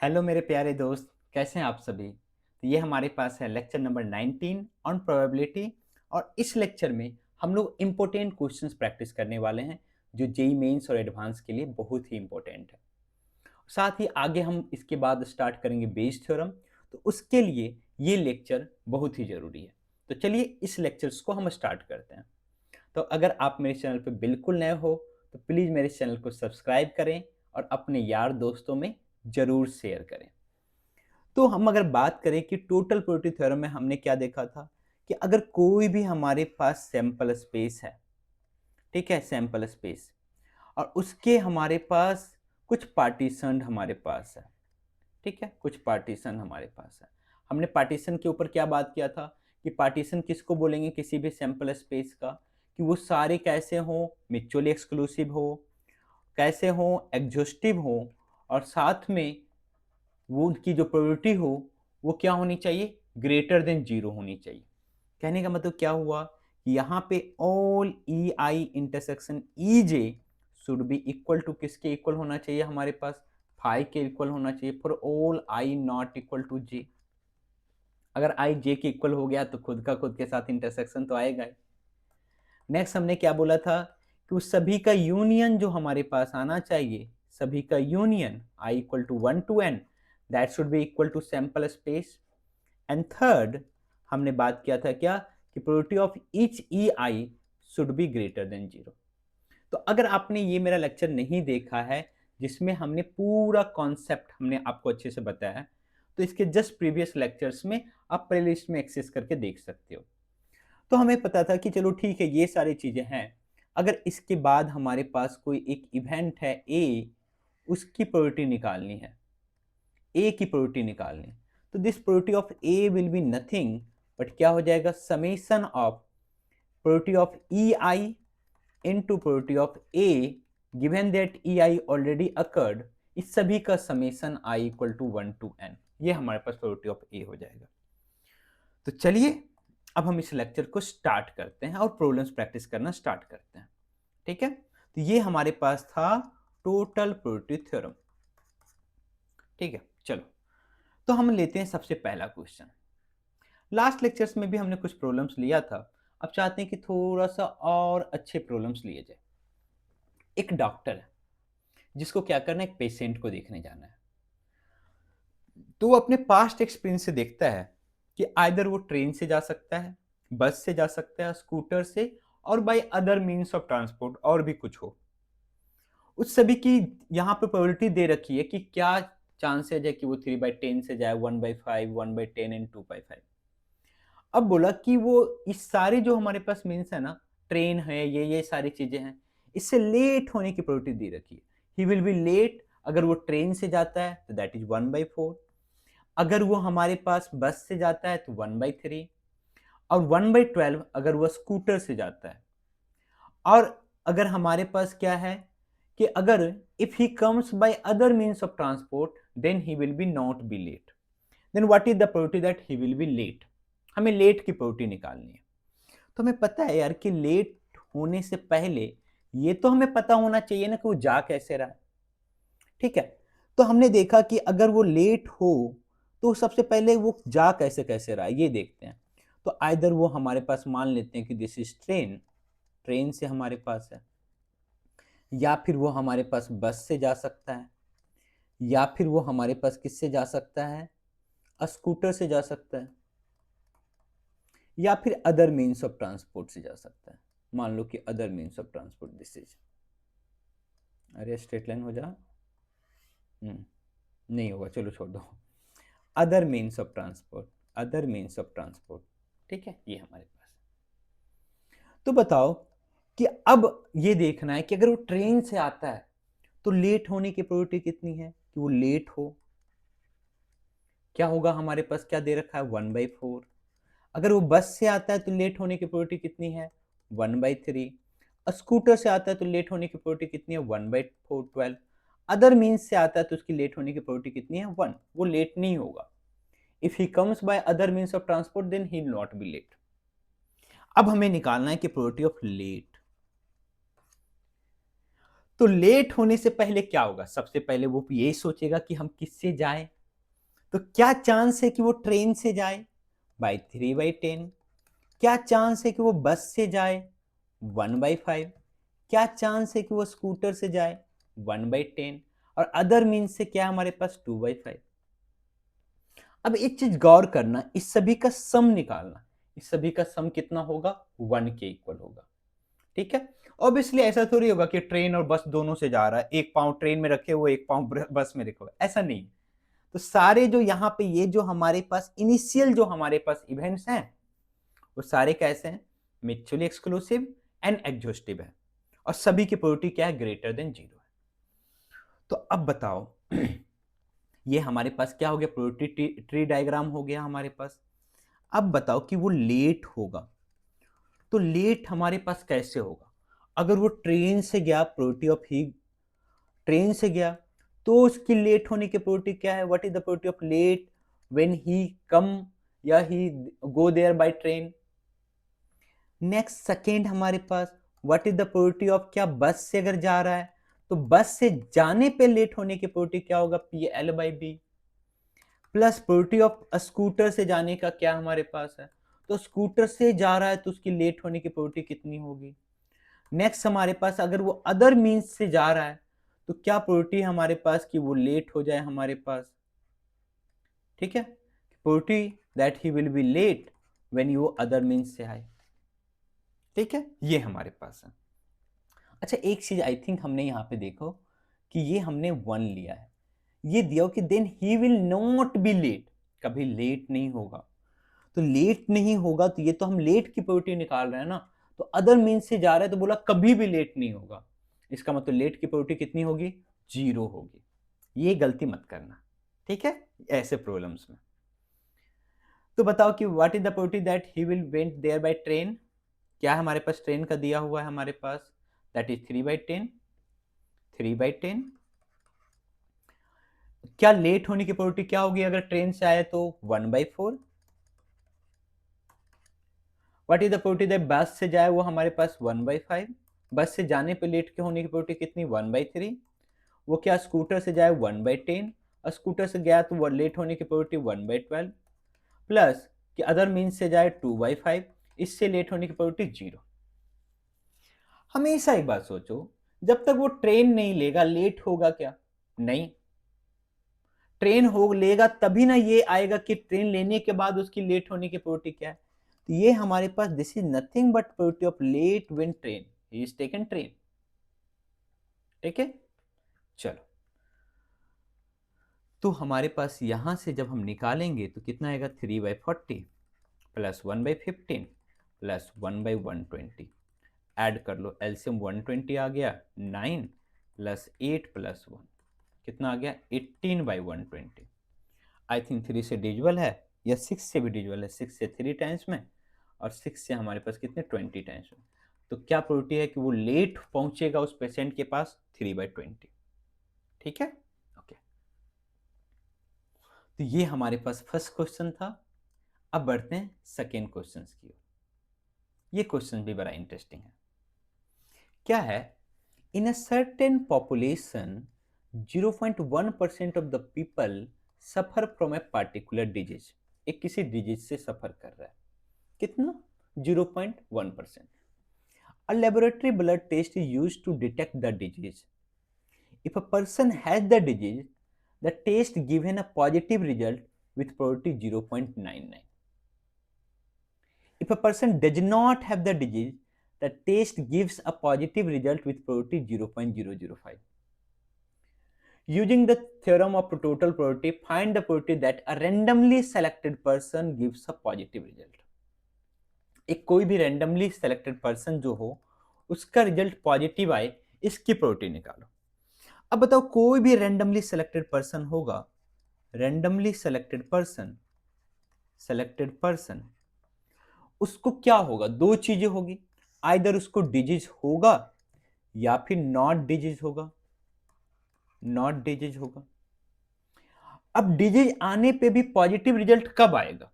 Hello मेरे प्यारे दोस्त, कैसे हैं आप सभी। तो ये हमारे पास है लेक्चर नंबर 19 ऑन प्रोबेबिलिटी। और इस लेक्चर में हम लोग इम्पोर्टेंट क्वेश्चंस प्रैक्टिस करने वाले हैं जो जेई मेंस और एडवांस के लिए बहुत ही इम्पोर्टेंट है। साथ ही आगे हम इसके बाद स्टार्ट करेंगे बेस थ्योरम। तो उसके लिए ये लेक्चर बहुत ही ज़रूरी है। तो चलिए इस लेक्चर्स को हम स्टार्ट करते हैं। तो अगर आप मेरे चैनल पर बिल्कुल नए हो तो प्लीज़ मेरे चैनल को सब्सक्राइब करें और अपने यार दोस्तों में ज़रूर शेयर करें। तो हम अगर बात करें कि टोटल प्रोबेबिलिटी थ्योरम में हमने क्या देखा था कि अगर कोई भी हमारे पास सैंपल स्पेस है, ठीक है, सैंपल स्पेस, और उसके हमारे पास कुछ पार्टीशन हमारे पास है, ठीक है, कुछ पार्टीशन हमारे पास है। हमने पार्टीशन के ऊपर क्या बात किया था कि पार्टीशन किसको बोलेंगे किसी भी सैंपल स्पेस का, कि वो सारे कैसे हों, म्यूचुअली एक्सक्लूसिव हो, कैसे हों, एग्जॉस्टिव हो, और साथ में वो उनकी जो प्रोबेबिलिटी हो वो क्या होनी चाहिए, ग्रेटर देन जीरो होनी चाहिए। कहने का मतलब क्या हुआ कि यहाँ पे all E I intersection E J should be equal to किसके इक्वल होना चाहिए, हमारे पास फाइव के इक्वल होना चाहिए for all I not equal to J. अगर आई जे के इक्वल हो गया तो खुद का खुद के साथ इंटरसेक्शन तो आएगा ही। नेक्स्ट हमने क्या बोला था कि उस सभी का यूनियन जो हमारे पास आना चाहिए, सभी का union I equal to one to n, that should be equal to sample space. And third हमने बात किया था क्या कि probability of each E I should be greater than zero. तो अगर आपने ये मेरा लेक्चर नहीं देखा है जिसमें हमने पूरा कॉन्सेप्ट हमने आपको अच्छे से बताया है, तो इसके जस्ट प्रीवियस लेक्चर्स में आप प्लेलिस्ट में एक्सेस करके देख सकते हो। तो हमें पता था कि चलो ठीक है ये सारी चीज़ें हैं। अगर इसके बाद हमारे पास कोई एक इवेंट है ए, उसकी प्रोबेबिलिटी निकालनी है, ए की प्रोबेबिलिटी निकालनी है, तो this probability of A will be nothing but क्या हो जाएगा, summation of probability of E I into probability of A given that E I already occurred, इस सभी का summation I equal to one to n, ये हमारे पास probability of ए हो जाएगा। तो चलिए अब हम इस लेक्चर को स्टार्ट करते हैं और प्रॉब्लम्स प्रैक्टिस करना स्टार्ट करते हैं, ठीक है। तो ये हमारे पास था टोटल प्रोबेबिलिटी थ्योरम, ठीक है। चलो तो हम लेते हैं सबसे पहला क्वेश्चन। लास्ट लेक्चर्स में भी हमने कुछ प्रॉब्लम्स लिया था, अब चाहते हैं कि थोड़ा सा और अच्छे प्रॉब्लम्स लिए जाए। एक डॉक्टर है जिसको क्या करना है, एक पेशेंट को देखने जाना है। तो वो अपने पास्ट एक्सपीरियंस से देखता है कि आइदर वो ट्रेन से जा सकता है, बस से जा सकता है, स्कूटर से, और bye other means of transport और भी कुछ हो। उस सभी की यहाँ पे प्रोबेबिलिटी दे रखी है कि क्या चांसेज है कि वो 3/10 से जाए, 1/5, 1/10 एंड 2/5। अब बोला कि वो इस सारे जो हमारे पास मीन्स है ना, ट्रेन है, ये सारी चीजें हैं, इससे लेट होने की प्रोबेबिलिटी दे रखी है। ही विल बी लेट अगर वो ट्रेन से जाता है तो दैट इज 1/4, अगर वो हमारे पास बस से जाता है तो 1/3, और 1/12 अगर वो स्कूटर से जाता है। और अगर हमारे पास क्या है कि अगर if he comes by other means of transport then he will be not be late, then what is the probability that he will be late. हमें लेट की प्रोबेबिलिटी निकालनी है। तो हमें पता है यार कि लेट होने से पहले ये तो हमें पता होना चाहिए ना कि वो जा कैसे रहा है, ठीक है। तो हमने देखा कि अगर वो लेट हो तो सबसे पहले वो जा कैसे कैसे रहा है ये देखते हैं। तो आइदर वो हमारे पास मान लेते हैं कि दिस इज ट्रेन, ट्रेन से हमारे पास है, या फिर वो हमारे पास बस से जा सकता है, या फिर वो हमारे पास किससे जा सकता है, स्कूटर से जा सकता है, या फिर अदर मीन्स ऑफ ट्रांसपोर्ट से जा सकता है। मान लो कि other means of transport this is, अरे स्ट्रेट लाइन हो जा, नहीं होगा, चलो छोड़ दो। Other means of transport, other means of transport, ठीक है, ये हमारे पास। तो बताओ कि अब ये देखना है कि अगर वो ट्रेन से आता है तो लेट होने की प्रोबेबिलिटी कितनी है कि वो लेट हो। क्या होगा, हमारे पास क्या दे रखा है, 1/4। अगर वो बस से आता है तो लेट होने की प्रोबेबिलिटी कितनी है, 1/3। स्कूटर से आता है तो लेट होने की प्रोबेबिलिटी कितनी है, 1/4, 12। अदर मीन्स से आता है तो उसकी लेट होने की प्रोबेबिलिटी कितनी है, 1। वो लेट नहीं होगा। If he comes by other means of transport then he will not be late. अब हमें निकालना है कि प्रोबेबिलिटी ऑफ लेट। तो लेट होने से पहले क्या होगा? सबसे पहले वो यही सोचेगा कि हम किससे जाएं। तो क्या चांस है कि वो ट्रेन से जाए? बाई 3/10। क्या चांस है कि वो बस से जाए? 1/5। क्या चांस है कि वो स्कूटर से जाए? 1/10। और अदर मीन्स से क्या हमारे पास? 2/5। अब एक चीज गौर करना, इस सभी का सम निकालना। इस सभी का सम कितना होगा? 1 के इक्वल होगा। ठीक है। ऑब्वियसली ऐसा थोड़ी होगा कि ट्रेन और बस दोनों से जा रहा है, एक पाँव ट्रेन में रखे हुए एक पाँव बस में रखे हुए, ऐसा नहीं। तो सारे जो यहाँ पे ये जो हमारे पास इनिशियल जो हमारे पास इवेंट्स हैं वो सारे कैसे हैं? म्यूचुअली एक्सक्लूसिव एंड एग्जॉस्टिव है, और सभी की प्रोबेबिलिटी क्या है? ग्रेटर देन 0 है। तो अब बताओ ये हमारे पास क्या हो गया? प्रोबेबिलिटी ट्री डायग्राम हो गया हमारे पास। अब बताओ कि वो लेट होगा, तो लेट हमारे पास कैसे होगा? अगर वो ट्रेन से गया, प्रोबेबिलिटी ऑफ ही ट्रेन से गया, तो उसकी लेट होने की प्रोबेबिलिटी क्या है? What is the probability of late when he come या he go there by train? Next second हमारे पास what is the probability of, क्या बस से अगर जा रहा है तो बस से जाने पे लेट होने की प्रोबेबिलिटी क्या होगा? PL/B। Plus probability of scooter से जाने का क्या हमारे पास है? तो स्कूटर से जा रहा है तो उसकी लेट होने की प्रोबेबिलिटी कितनी होगी? नेक्स्ट हमारे पास अगर वो अदर मीन्स से जा रहा है तो क्या प्रोबेबिलिटी हमारे पास कि वो लेट हो जाए हमारे पास? ठीक है, probability that he will be late when you other means से आए। ठीक है, ये हमारे पास है। अच्छा, एक चीज आई थिंक हमने यहाँ पे देखो कि ये हमने 1 लिया है, ये दिया हो कि then he will not be late, कभी लेट नहीं होगा। तो लेट नहीं होगा तो ये तो हम लेट की प्रोबेबिलिटी निकाल रहे हैं ना, तो अदर मीन्स से जा रहा है तो बोला कभी भी लेट नहीं होगा, इसका मतलब लेट की प्रोबेबिलिटी कितनी होगी? 0 होगी। ये गलती मत करना, ठीक है, ऐसे प्रॉब्लम्स में। तो बताओ कि what is the probability that he will went there by train? क्या हमारे पास ट्रेन का दिया हुआ है हमारे पास? That is 3/10। 3/10। क्या लेट होने की प्रोबेबिलिटी क्या होगी अगर ट्रेन से आए? तो 1/4। What is the probability that बस से जाए? वो हमारे पास 1/5। बस से जाने पे लेट के होने की प्रोबेबिलिटी कितनी? 1/3। वो क्या स्कूटर से जाए? 1/10। और स्कूटर से गया तो वो लेट होने की प्रोबेबिलिटी 1/12। प्लस कि अदर मीन्स से जाए 2/5, इससे लेट होने की प्रोबेबिलिटी 0। हमेशा एक बात सोचो, जब तक वो ट्रेन नहीं लेगा लेट होगा क्या? नहीं, ट्रेन हो लेगा तभी ना ये आएगा कि ट्रेन लेने के बाद उसकी लेट होने की प्रोबेबिलिटी क्या है। तो ये हमारे पास this is nothing but probability of late when train he is taken train. ठीक है, चलो, तो हमारे पास यहां से जब हम निकालेंगे तो कितना आएगा? 3/40 प्लस 1/15 प्लस 1/120। ऐड कर लो, एलसीएम 120 आ गया, 9 प्लस 8 प्लस 1 कितना आ गया? 18/120। आई थिंक 3 से डिविजिबल है या 6 से भी डिविजिबल है, 6 से 3 टाइम्स में और 6 से हमारे पास कितने? 20 टाइम्स में। तो क्या प्रोबेबिलिटी है कि वो लेट पहुंचेगा उस पेशेंट के पास? 3/20। ठीक है, ओके। तो ये हमारे पास फर्स्ट क्वेश्चन था। अब बढ़ते हैं सेकेंड क्वेश्चन की ओर। ये क्वेश्चन भी बड़ा इंटरेस्टिंग है। क्या है? In a certain population 0.1% of the people suffer from a particular disease. एक किसी डिजीज से सफर कर रहा है, कितना? 0.1%। A laboratory blood test is used to detect the disease. If a person has the disease, the test given a positive result with probability 0.99. If a person does not have the disease, the test gives a positive result with probability 0.005. Using the theorem of total probability, find the probability that a randomly selected person gives a positive result. एक कोई भी randomly selected person जो हो उसका result positive आए, इसकी probability निकालो। अब बताओ, कोई भी रैंडमली सेलेक्टेड पर्सन होगा, रैंडमली सेलेक्टेड पर्सन उसको क्या होगा? दो चीजें होगी, आइदर उसको डिजीज होगा या फिर नॉट डिजीज होगा। नॉट डिजीज होगा। अब डिजीज आने पे भी पॉजिटिव रिजल्ट कब आएगा?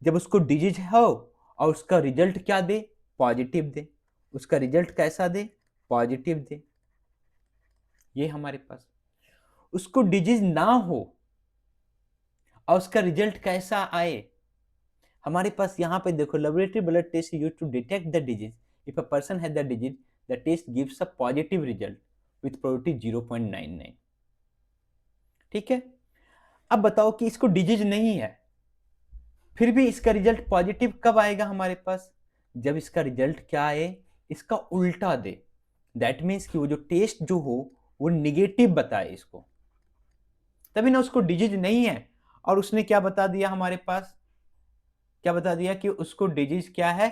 जब उसको डिजीज हो और उसका रिजल्ट क्या दे? पॉजिटिव दे। उसका रिजल्ट कैसा दे? पॉजिटिव दे। ये हमारे पास, उसको डिजीज ना हो और उसका रिजल्ट कैसा आए, हमारे पास यहाँ पे देखो, laboratory blood test use to detect the disease, if a person has the disease the test gives a positive result with probability 0.99। ठीक है, अब बताओ कि इसको डिजीज नहीं है, फिर भी इसका रिजल्ट पॉजिटिव कब आएगा हमारे पास, जब इसका रिजल्ट क्या आए, इसका उल्टा दे। दैट मीन्स कि वो जो टेस्ट जो हो वो निगेटिव बताए इसको, तभी ना उसको डिजीज नहीं है। और उसने क्या बता दिया हमारे पास, क्या बता दिया कि उसको डिजीज क्या है।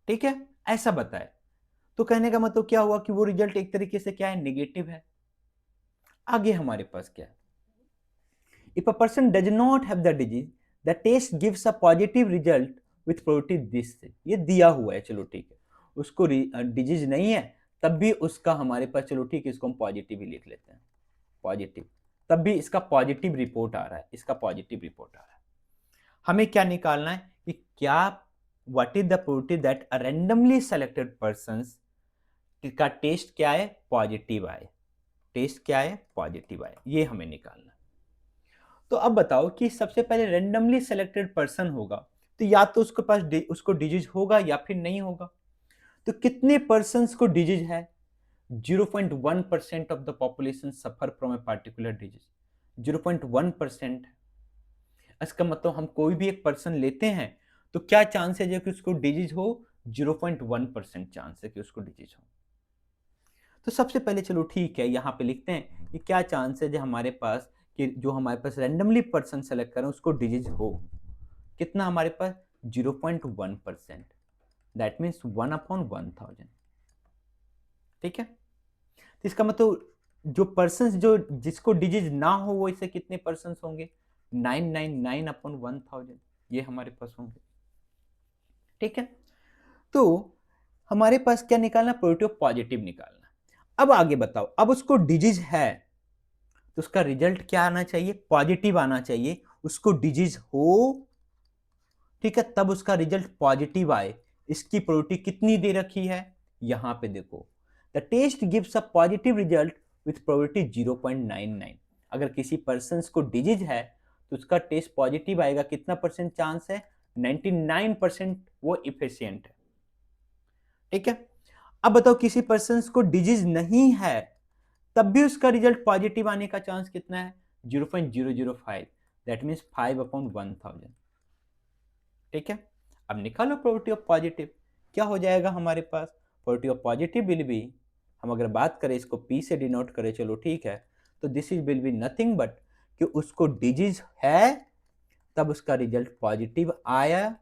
ठीक है, ऐसा बताए, तो कहने का मतलब क्या हुआ कि वो रिजल्ट एक तरीके से क्या है, निगेटिव है। आगे हमारे पास क्या है, if a person does not have the disease the test gives a positive result with probability this, ये दिया हुआ है, चलो ठीक है, उसको डिजीज नहीं है, तब भी उसका हमारे पास, चलो ठीक है, इसको हम पॉजिटिव ही लिख लेते हैं, पॉजिटिव, तब भी इसका पॉजिटिव रिपोर्ट आ रहा है, इसका पॉजिटिव रिपोर्ट आ रहा है। हमें क्या निकालना है कि क्या, what is the probability that a randomly selected persons का टेस्ट क्या है, पॉजिटिव आए, टेस्ट क्या है, पॉजिटिव आए, ये हमें निकालना है। तो अब बताओ कि सबसे पहले रैंडमली सेलेक्टेड पर्सन होगा, तो या तो उसके पास उसको डिजीज होगा या फिर नहीं होगा। तो कितने पर्सन्स को डिजीज है, 0.1% of the population suffer from a particular disease, 0.1%। इसका मतलब हम कोई भी एक पर्सन लेते हैं तो क्या चांस है कि उसको डिजीज हो, 0.1% चांस है कि उसको डिजीज हो। तो सबसे पहले चलो ठीक है, यहाँ पे लिखते हैं कि क्या चांस है जो हमारे पास, कि जो हमारे पास रैंडमली पर्सन सेलेक्ट करें उसको डिजीज हो, कितना हमारे पास, 0.1%, दैट मीन्स 1/1000। ठीक है, तो इसका मतलब जो पर्सन जो जिसको डिजीज ना हो वो इसे कितने पर्सन होंगे, 999/1000, ये हमारे पास होंगे। ठीक है, तो हमारे पास क्या निकालना, प्रोबेबिलिटी ऑफ पॉजिटिव निकालना। अब आगे बताओ, अब उसको डिजीज है तो उसका रिजल्ट क्या आना चाहिए, पॉजिटिव आना चाहिए, उसको डिजीज हो, ठीक है, तब उसका रिजल्ट पॉजिटिव आए। इसकी प्रोबेबिलिटी कितनी दे रखी है, यहां पे देखो, the test gives a positive result with probability 0.99। अगर किसी पर्सन को डिजीज है तो उसका टेस्ट पॉजिटिव आएगा, कितना परसेंट चांस है, 99% वो इफिशियंट है। ठीक है, अब बताओ किसी पर्सन को डिजीज नहीं है तब भी उसका रिजल्ट पॉजिटिव आने का चांस कितना है, 0.005, दैट मीन्स 5/1000। ठीक है, अब निकालो प्रोबेबिलिटी ऑफ पॉजिटिव, क्या हो जाएगा हमारे पास, probability of positive will be, हम अगर बात करें इसको पी से डिनोट करें, चलो ठीक है, तो this is will be nothing but कि उसको डिजीज है तब उसका रिजल्ट पॉजिटिव आया,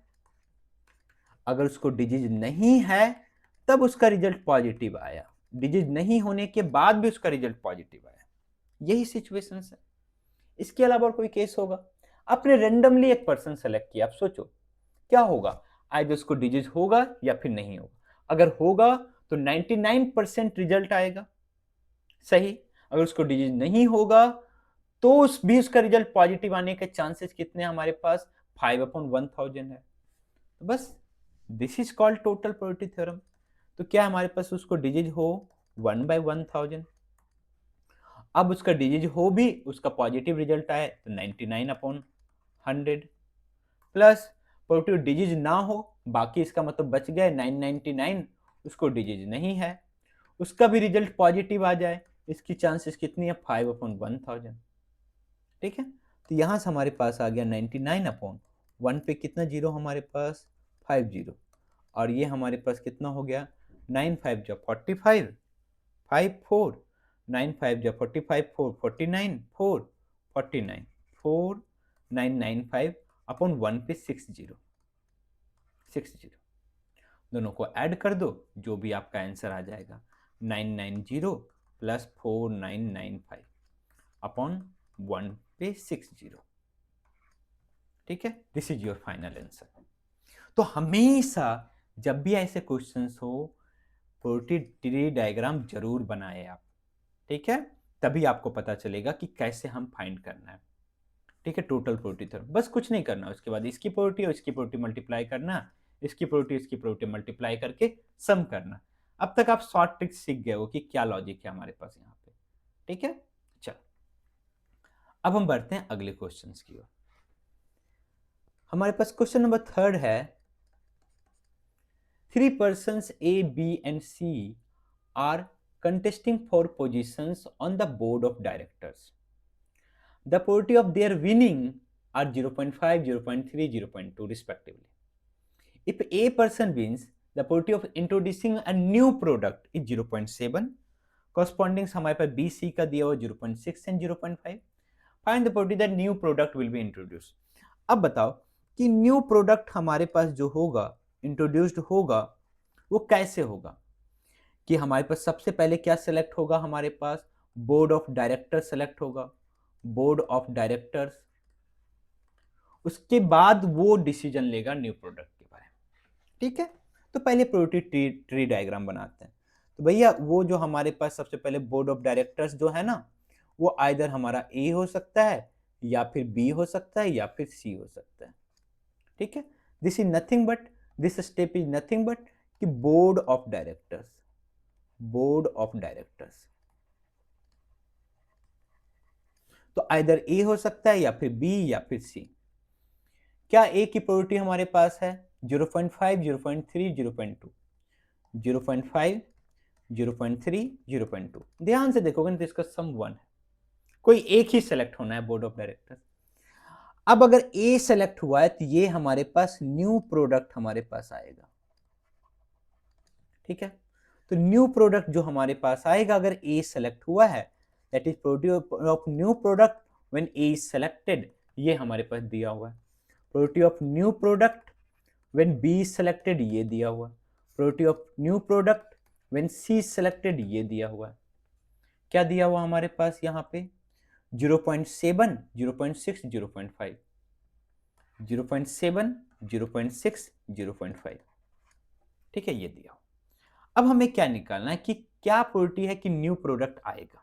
अगर उसको डिजीज नहीं है तब उसका रिजल्ट पॉजिटिव आया, डिजीज नहीं होने के बाद भी उसका रिजल्ट पॉजिटिव आया, यही सिचुएशन है। इसके अलावा और कोई केस होगा, आपने रेंडमली एक पर्सन सेलेक्ट किया, आप सोचो क्या होगा, आज उसको डिजीज होगा या फिर नहीं होगा, अगर होगा तो 99% रिजल्ट आएगा सही, अगर उसको डिजीज नहीं होगा तो उस भी उसका रिजल्ट पॉजिटिव आने के चांसेस कितने हमारे पास, 5/1000 है। तो बस this is called total probability theorem. तो क्या हमारे पास उसको डिजीज हो 1/1000, अब उसका डिजीज हो भी उसका पॉजिटिव रिजल्ट आए तो 99/100, प्लस प्रोबेबिलिटी डिजीज ना हो, बाकी इसका मतलब बच गए 999, उसको डिजीज नहीं है, उसका भी रिजल्ट पॉजिटिव आ जाए, इसकी चांसेस कितनी है, 5/1000। ठीक है, तो यहां से हमारे पास आ गया 99/1 पे कितना जीरो हमारे पास, 50, और ये हमारे पास कितना हो गया, 9×5 = 45, 5 4, 9×5 = 45, 4 49, 4 49, 4995/1 पे 60 दोनों को ऐड कर दो, जो भी आपका आंसर आ जाएगा, 990 + 4995/1 पे 60। ठीक है, this is your final answer. तो हमेशा जब भी ऐसे क्वेश्चंस हो, प्रोबेबिलिटी ट्री डायग्राम जरूर बनाए आप। ठीक है, तभी आपको पता चलेगा कि कैसे हम फाइंड करना है। ठीक है, टोटल प्रोबेबिलिटी थ्योरम, बस कुछ नहीं करना, उसके बाद इसकी प्रोबेबिलिटी और इसकी प्रोबेबिलिटी मल्टीप्लाई करना, इसकी प्रोबेबिलिटी इसकी प्रोबेबिलिटी मल्टीप्लाई करके सम करना। अब तक आप शॉर्ट ट्रिक सीख गए हो कि क्या लॉजिक है हमारे पास यहाँ पे। ठीक है, चलो अब हम बढ़ते हैं अगले क्वेश्चंस की ओर। हमारे पास क्वेश्चन नंबर 3 है, 3 persons A, B and C are contesting for positions on the board of directors. The probability of their winning are 0.5, 0.3, 0.2 respectively. If A person wins, the probability of introducing a new product is 0.7. Corresponding हमारे पास B, C का दिया हुआ 0.6 and 0.5. Find the probability that new product will be introduced. अब बताओ कि new product हमारे पास जो होगा, इंट्रोड्यूस्ड होगा, वो कैसे होगा। कि हमारे पास सबसे पहले क्या सेलेक्ट होगा, हमारे पास बोर्ड ऑफ डायरेक्टर सेलेक्ट होगा, बोर्ड ऑफ डायरेक्टर्स, उसके बाद वो डिसीजन लेगा न्यू प्रोडक्ट के बारे में। ठीक है, तो पहले प्रोबेबिलिटी ट्री डायग्राम बनाते हैं। तो भैया वो जो हमारे पास सबसे पहले बोर्ड ऑफ डायरेक्टर्स जो है ना, वो आइदर हमारा ए हो सकता है या फिर बी हो सकता है या फिर सी हो सकता है। ठीक है, this is nothing but, this step is nothing but कि board of directors, board of directors, तो आइदर ए हो सकता है या फिर बी या फिर सी। क्या ए की प्रोबेबिलिटी हमारे पास है 0.5, 0.3, 0.2, 0.5, 0.3, 0.2। ध्यान से देखोगे ना तो इसका सम 1 है, कोई एक ही सेलेक्ट होना है बोर्ड ऑफ डायरेक्टर्स। अब अगर ए सेलेक्ट हुआ है तो ये हमारे पास न्यू प्रोडक्ट हमारे पास आएगा। ठीक है, तो न्यू प्रोडक्ट जो हमारे पास आएगा अगर ए सेलेक्ट हुआ है, that is probability of new product when A is selected, ये हमारे पास दिया हुआ है। Probability of new product when B is selected, ये दिया हुआ है। Probability of new product when C is selected, ये दिया हुआ है। क्या दिया हुआ हमारे पास यहाँ पे 0.7, 0.6, 0.5, 0.7, 0.6, 0.5। ठीक है, ये दिया हुआ। अब हमें क्या निकालना है कि क्या प्रोबेबिलिटी है कि न्यू प्रोडक्ट आएगा,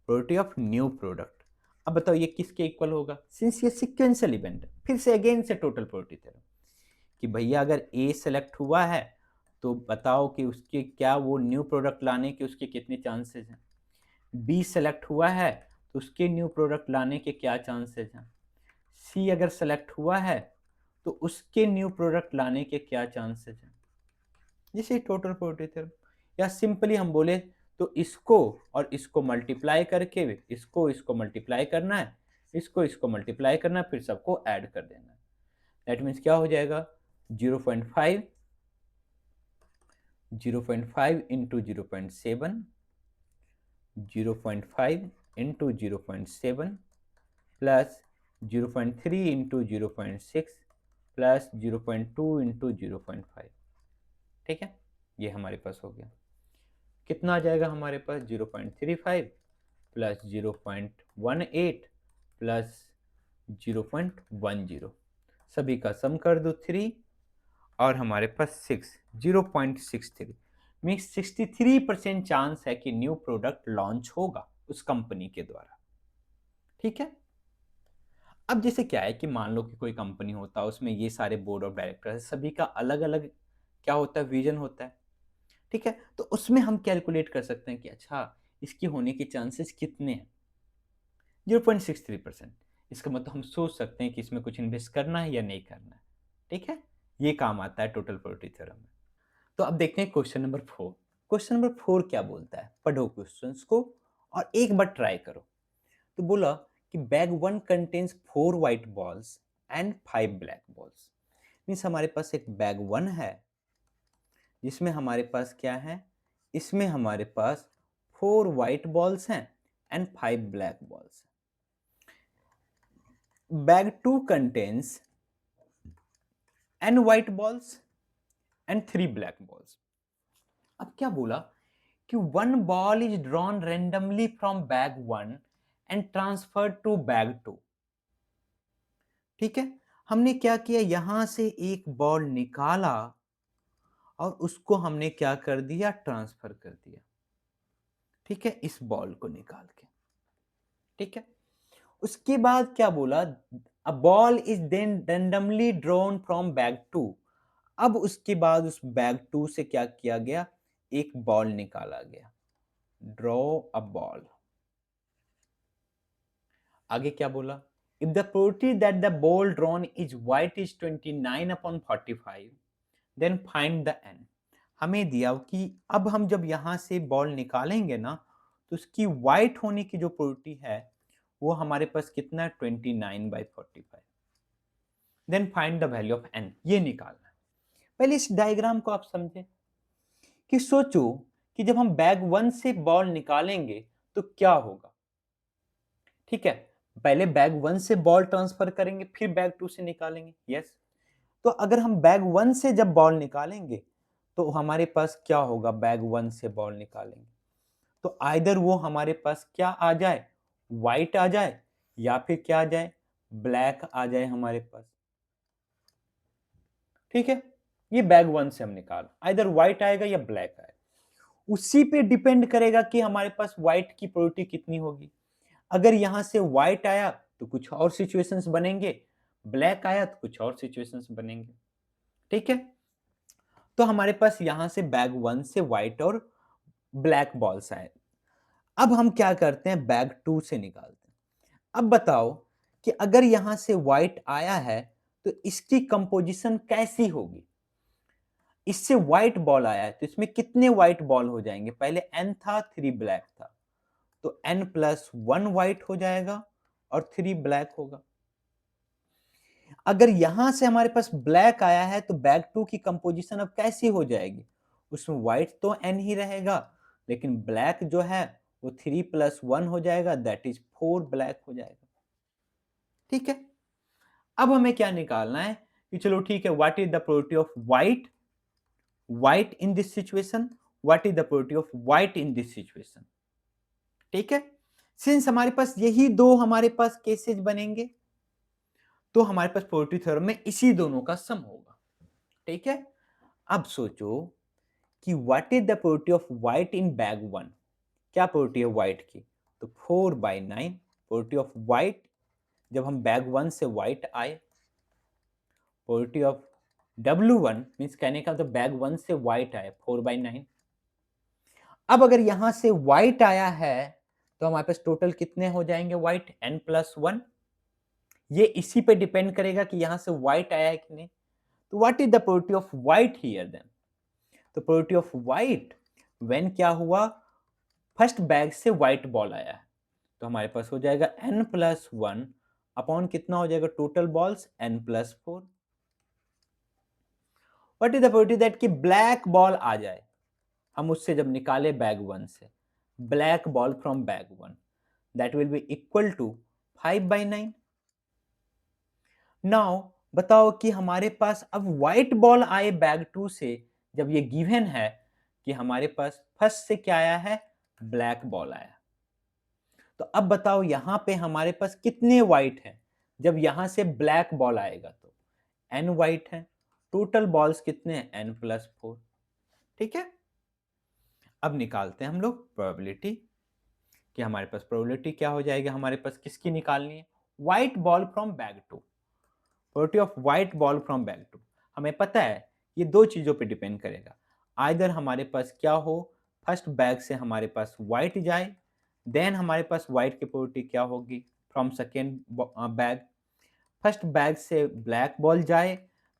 प्रोबेबिलिटी ऑफ न्यू प्रोडक्ट। अब बताओ ये किसके इक्वल होगा, सिंस ये सीक्वेंशियल इवेंट है, फिर से अगेन से टोटल प्रोबेबिलिटी थ्योरम कि भैया अगर ए सेलेक्ट हुआ है तो बताओ कि उसके क्या वो न्यू प्रोडक्ट लाने के उसके कितने चांसेस हैं। बी सेलेक्ट हुआ है तो उसके न्यू प्रोडक्ट लाने के क्या चांसेस हैं। सी अगर सेलेक्ट हुआ है तो उसके न्यू प्रोडक्ट लाने के क्या चांसेस हैं। जैसे टोटल प्रोबेबिलिटी थ्योरम, या सिंपली हम बोले तो इसको और इसको मल्टीप्लाई करके इसको मल्टीप्लाई करना है, इसको मल्टीप्लाई करना है, फिर सबको ऐड कर देना है। दैट मीन्स क्या हो जाएगा 0.5, 0.5 into 0.7, 0.5 into 0.7 plus 0.3 into 0.6 plus 0.2 into 0.5। ठीक है, ये हमारे पास हो गया। कितना आ जाएगा हमारे पास 0.35 प्लस 0.18 प्लस 0.10, सभी का सम कर दो 3 और हमारे पास 6, 0.63 मीन्स 63% चांस है कि न्यू प्रोडक्ट लॉन्च होगा उस कंपनी के द्वारा। ठीक है, अब जैसे क्या है कि मान लो कि कोई कंपनी होता है, उसमें ये सारे बोर्ड ऑफ डायरेक्टर्स सभी का अलग अलग क्या होता है, विजन होता है। ठीक है, तो उसमें हम कैलकुलेट कर सकते हैं कि अच्छा इसके होने के चांसेस कितने हैं, 0.63%। इसका मतलब हम सोच सकते हैं कि इसमें कुछ इन्वेस्ट करना है या नहीं करना है। ठीक है, ये काम आता है टोटल प्रोबेबिलिटी थ्योरम में। तो अब देखते हैं क्वेश्चन नंबर 4। क्वेश्चन नंबर 4 क्या बोलता है, पढ़ो क्वेश्चंस को और एक बार ट्राई करो। तो बोला कि bag 1 contains 4 white balls and 5 black balls. Means हमारे पास एक बैग 1 है जिसमें हमारे पास क्या है, इसमें हमारे पास 4 व्हाइट बॉल्स हैं and 5 black balls. Bag 2 contains n white balls and 3 black balls. अब क्या बोला कि 1 ball is drawn randomly from bag 1 and transferred to bag 2। ठीक है, हमने क्या किया, यहां से एक बॉल निकाला और उसको हमने क्या कर दिया, ट्रांसफर कर दिया। ठीक है, इस बॉल को निकाल के। ठीक है, उसके बाद क्या बोला, a ball is then randomly drawn from bag 2। अब उसके बाद उस बैग 2 से क्या किया गया, एक बॉल निकाला गया, ड्रॉ अ बॉल। आगे क्या बोला, if the probability that the ball drawn is white is 29/45, then find the n. हमें दिया कि अब हम जब यहाँ से बॉल निकालेंगे ना, तो उसकी वाइट होने की जो प्रोबेबिलिटी है वो हमारे पास कितना है, 29/45। Then find the value of n, ये निकालना है। पहले इस डायग्राम को आप समझे कि सोचो कि जब हम बैग 1 से बॉल निकालेंगे तो क्या होगा। ठीक है, पहले बैग 1 से बॉल ट्रांसफर करेंगे, फिर बैग 2 से निकालेंगे। यस, तो अगर हम बैग 1 से जब बॉल निकालेंगे तो हमारे पास क्या होगा, बैग 1 से बॉल निकालेंगे तो आइदर वो हमारे पास क्या आ जाए, व्हाइट आ जाए, या फिर क्या आ जाए, ब्लैक आ जाए हमारे पास। ठीक है, ये बैग 1 से हम निकाल, आइदर व्हाइट आएगा या ब्लैक आएगा, उसी पे डिपेंड करेगा कि हमारे पास व्हाइट की प्रोबेबिलिटी कितनी होगी। अगर यहां से व्हाइट आया तो कुछ और सिचुएशंस बनेंगे, ब्लैक आया तो कुछ और सिचुएशंस बनेंगे। ठीक है, तो हमारे पास यहां से बैग 1 से व्हाइट और ब्लैक बॉल्स आए। अब हम क्या करते हैं, बैग 2 से निकालते हैं। अब बताओ कि अगर यहां से व्हाइट आया है तो इसकी कंपोजिशन कैसी होगी। इससे व्हाइट बॉल आया है तो इसमें कितने व्हाइट बॉल हो जाएंगे, पहले n था 3 ब्लैक था, तो n+1 व्हाइट हो जाएगा और 3 ब्लैक होगा। अगर यहां से हमारे पास ब्लैक आया है तो बैग 2 की कंपोजिशन अब कैसी हो जाएगी, उसमें व्हाइट तो n ही रहेगा, लेकिन ब्लैक जो है वो 3+1 हो जाएगा, दैट इज 4 ब्लैक हो जाएगा। ठीक है, अब हमें क्या निकालना है कि चलो ठीक है, what is the probability of white in this situation, what is the probability of white in this situation. ठीक है, सिंस हमारे पास यही दो हमारे पास केसेस बनेंगे तो हमारे पास प्रोबेबिलिटी थ्योरम में इसी दोनों का सम होगा। ठीक है, अब सोचो कि what is the probability of white in bag 1, क्या प्रोबेबिलिटी है व्हाइट की, तो 4/9 प्रोबेबिलिटी ऑफ व्हाइट, जब हम बैग 1 से व्हाइट आए, प्रोबेबिलिटी ऑफ W1 मींस कहने का तो बैग 1 से व्हाइट आए 4/9। अब अगर यहां से व्हाइट आया है तो हमारे पास टोटल कितने हो जाएंगे व्हाइट, n+1। ये इसी पे डिपेंड करेगा कि यहां से व्हाइट आया है कि नहीं। तो what is the probability of white here then, तो प्रोबेबिलिटी ऑफ व्हाइट व्हेन क्या हुआ, फर्स्ट बैग से व्हाइट बॉल आया है तो हमारे पास हो जाएगा n+1 अपॉन कितना हो जाएगा total balls, n+4। What is the probability that कि ब्लैक बॉल आ जाए, हम उससे जब निकाले बैग 1 से black ball from bag 1, that will be equal to 5/9। Now बताओ कि हमारे पास अब व्हाइट बॉल आए बैग 2 से, जब ये गिवन है कि हमारे पास फर्स्ट से क्या आया है, ब्लैक बॉल आया, तो अब बताओ यहां पे हमारे पास कितने व्हाइट हैं, जब यहां से ब्लैक बॉल आएगा तो n व्हाइट है, टोटल बॉल्स कितने हैं, n+4। ठीक है, अब निकालते हैं हम लोग प्रोबेबिलिटी कि हमारे पास प्रोबेबिलिटी क्या हो जाएगी, हमारे पास किसकी निकालनी है, white ball from bag 2, probability of white ball from bag 2। हमें पता है ये दो चीजों पे डिपेंड करेगा, आइदर हमारे पास क्या हो, फर्स्ट बैग से हमारे पास व्हाइट जाए, देन हमारे पास व्हाइट की प्रोबेबिलिटी क्या होगी from second bag, first bag से ब्लैक बॉल जाए,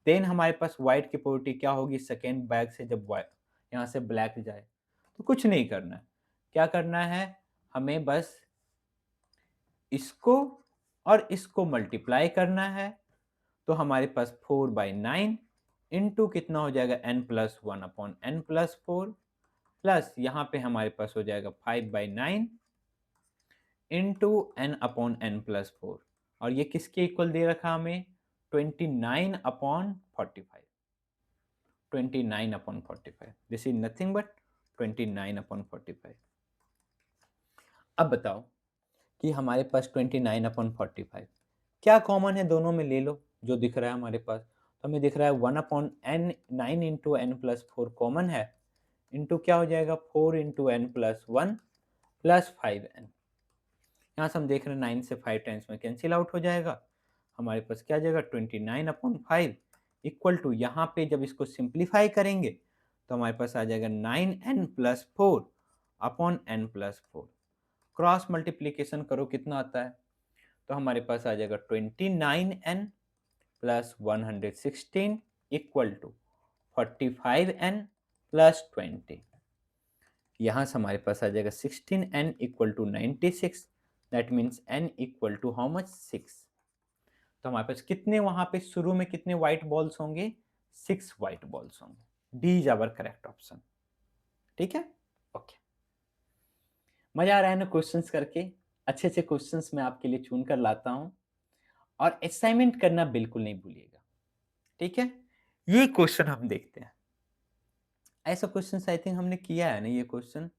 देन हमारे पास व्हाइट की प्रोबेबिलिटी क्या होगी सेकेंड बैग से जब यहाँ से ब्लैक जाए। तो कुछ नहीं करना है, क्या करना है, हमें बस इसको और इसको मल्टीप्लाई करना है, तो हमारे पास 4/9 इंटू कितना हो जाएगा, n+1 अपॉन n+4, प्लस यहाँ पे हमारे पास हो जाएगा 5/9 इंटू n/n+4, और ये किसके इक्वल दे रखा हमें, 29/45, 29/45, दिस इज नथिंग बट 29/45। अब बताओ कि हमारे पास 29/45 क्या कॉमन है, दोनों में ले लो जो दिख रहा है हमारे पास, तो हमें दिख रहा है 1/n, 9 इंटू n+4 कॉमन है, इंटू क्या हो जाएगा 4 इंटू n+1 प्लस 5n, यहाँ से हम देख रहे हैं 9 से 5 टाइम्स में कैंसिल आउट हो जाएगा, हमारे पास क्या आ जाएगा 29/5 इक्वल टू, यहाँ पे जब इसको सिंप्लीफाई करेंगे तो हमारे पास आ जाएगा 9n+4 upon n+4। Cross multiplication करो कितना आता है, तो हमारे पास आ जाएगा 29n plus 116 equal to 45n plus 20। यहाँ से हमारे पास आ जाएगा 16n equal to 96, that means n equal to how much 6। तो हमारे पास कितने वहां पे शुरू में कितने व्हाइट बॉल्स होंगे, 6 व्हाइट बॉल्स होंगे। D is our correct option. ठीक है, ओके। मजा आ रहा है ना क्वेश्चंस करके? अच्छे अच्छे क्वेश्चंस मैं आपके लिए चुन कर लाता हूं, और असाइनमेंट करना बिल्कुल नहीं भूलिएगा। ठीक है, ये क्वेश्चन हम देखते हैं। ऐसा क्वेश्चन आई थिंक हमने किया है ना ये question.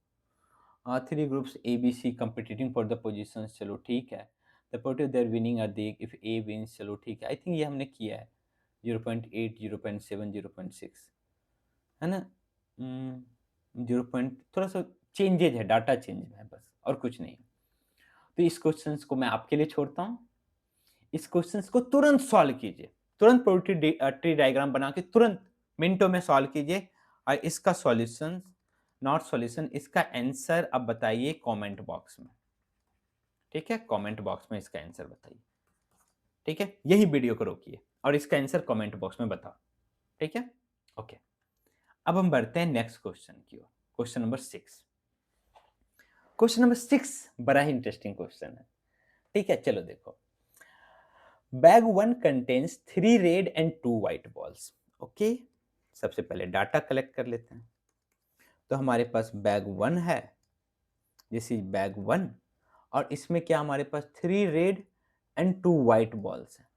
3 groups A B C competing for the positions, चलो ठीक है। The portive their winning are they if A wins, चलो ठीक है। आई थिंक ये हमने किया है। 0.8, 0.7, 0.6 है ना। 0 पॉइंट थोड़ा सा चेंजेज है, डाटा चेंज है बस, और कुछ नहीं। तो इस क्वेश्चन को मैं आपके लिए छोड़ता हूँ। इस क्वेश्चन को तुरंत सॉल्व कीजिए, तुरंत प्रोबेबिलिटी ट्री डायग्राम बना के तुरंत मिनटों में सॉल्व कीजिए। और इसका सॉल्यूशन, नॉट सॉल्यूशन, इसका आंसर अब बताइए कमेंट बॉक्स में। ठीक है, कमेंट बॉक्स में इसका आंसर बताइए। ठीक है, यही वीडियो को रोकिए और इसका आंसर कमेंट बॉक्स में बताओ। ठीक है, ओके। अब हम बढ़ते हैं नेक्स्ट क्वेश्चन की ओर, क्वेश्चन नंबर 6। क्वेश्चन नंबर 6 बड़ा ही इंटरेस्टिंग क्वेश्चन है। ठीक है, चलो देखो। Bag 1 contains 3 red and 2 white balls. Okay, सबसे पहले डाटा कलेक्ट कर लेते हैं। तो हमारे पास बैग 1 है, दिस इज बैग 1, और इसमें क्या हमारे पास 3 रेड एंड 2 व्हाइट बॉल्स हैं।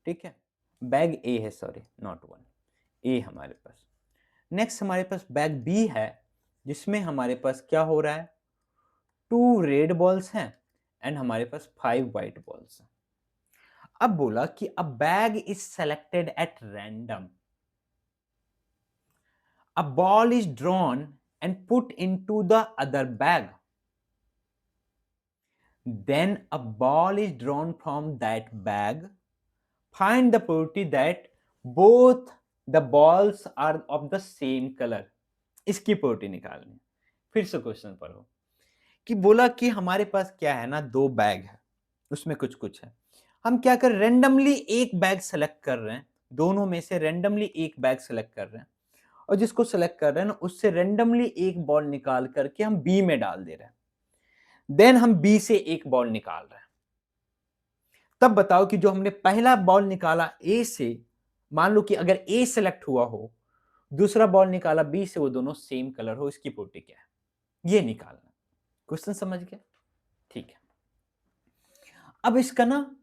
ठीक है, बैग ए है, सॉरी नॉट 1, ए हमारे पास। नेक्स्ट हमारे पास बैग बी है, जिसमें हमारे पास क्या हो रहा है, 2 रेड बॉल्स हैं एंड हमारे पास 5 व्हाइट बॉल्स हैं। अब बोला कि अ bag is selected at random, a ball is drawn and put into the other bag, then a ball is drawn from that bag, find the probability that both the balls are of the same color। इसकी probability निकालनी। फिर से question पढ़ो कि बोला कि हमारे पास क्या है ना, 2 बैग है, उसमें कुछ कुछ है। हम क्या कर, रेंडमली एक बैग सेलेक्ट कर रहे हैं, दोनों में से रेंडमली एक बैग सेलेक्ट कर रहे हैं, और जिसको सेलेक्ट कर रहे हैं ना, उससे रेंडमली एक बॉल निकाल करके हम बी में डाल दे रहे हैं। देन हम बी से एक बॉल निकाल रहे हैं। तब बताओ कि जो हमने पहला बॉल निकाला ए से, मान लो कि अगर ए सेलेक्ट हुआ हो, दूसरा बॉल निकाला बी से, वो दोनों सेम कलर हो, इसकी प्रोबेबिलिटी क्या है, ये निकालना। क्वेश्चन समझ गया? ठीक है। अब इसका ना